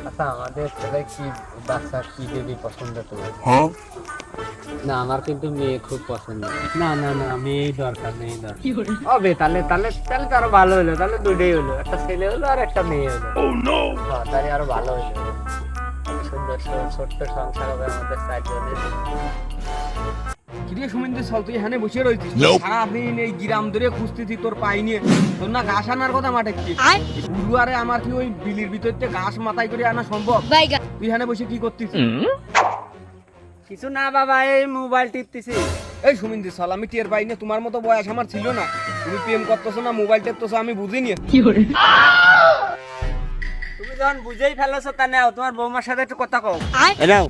আচ্ছা আমাদের ছেলে কি বাচ্চা কি বেবি পছন্দ তোমার? না আমার কিন্তু মেয়ে খুব পছন্দ। না না না মেয়েই দরকার, মেয়েই দরকার হবে। তাহলে তাহলে তাহলে তো আরো ভালো হলো, তাহলে দুটোই হলো, একটা ছেলে হলো আর একটা মেয়ে হলো। হ্যাঁ তাহলে আরো ভালো হলো, সুন্দর ছোট্ট সংসার হবে আমাদের চারজনের। কিরে সুমিন্দ্র চল, তুই এখানে বসে রয়েছিস সারাদিন এই গ্রাম ধরে খুঁজতেছি তোর পাই নিয়ে। তোর না ঘাস আনার কথা মাঠে কি গুরু, আরে আমার কি ওই বিলির ভিতর থেকে ঘাস মাথায় করে আনা সম্ভব? তুই এখানে বসে কি করতিস? কিছু না বাবা, এই মোবাইল টিপতেছি। এই সুমিন্দ্র চল, আমি টের পাই না, তোমার মতো বয়স আমার ছিল না। তুমি প্রেম করতেছো না মোবাইল টেপতেছো আমি বুঝিনি। তুমি যখন বুঝেই ফেলেছো তা নাও, তোমার বৌমার সাথে একটু কথা কও। হ্যালো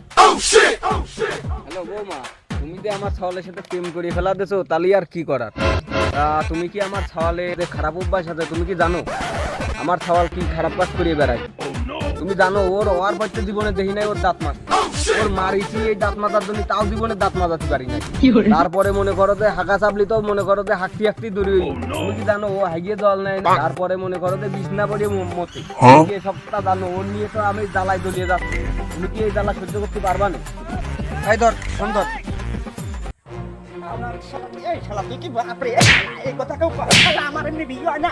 বৌমা, তুমি যে আমার ছাওয়ালের সাথে প্রেম করে ফেলা দিছো, তাহলে আর কি করার? তুমি কি আমার ছাওয়ালের যে খারাপ অভ্যাস আছে তুমি কি জানো? আমার ছাওয়াল কি খারাপ কাজ করিয়ে বেড়ায়? তুমি জানো ওর বাচ্চা জীবনে দেখি নাই ওর দাঁত মাছ, ওর মারিছি এই দাঁত মাজার জন্য, তাও জীবনে দাঁত মাজাতে পারি না। তারপরে মনে করো যে হাঁকা চাপলি তো মনে করো যে হাঁকটি হাঁকটি দূরে। তুমি কি জানো ও হাগিয়ে জল নেয় না, তারপরে মনে করো যে বিছনা পড়িয়ে মতে। এই সবটা জানো, ওর নিয়ে তো আমি জ্বালাই জ্বলিয়ে যাচ্ছি। তুমি কি এই জ্বালা সহ্য করতে পারবা না? এই ধর ফোন ধর। এই শালা তুই কি বাপরে, এই কথা কেউ শালা আমার এমনি বিয়ে হয় না।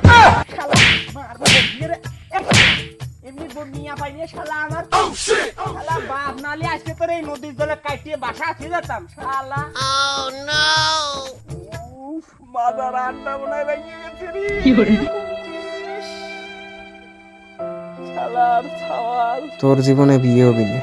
শালা মারবো বিয়ে রে, এমনি বমিয়া পাইনি শালা আমার। শালা বাপ নালে আজকে তোর এই নদীর জলে কাটিয়ে বাসা আছে যেতাম শালা। উফ, মাদার আন্ডা মনে হয় ভেঙে গেছে রে। শালার ছাওয়াল। তোর জীবনে বিয়ে হবি না।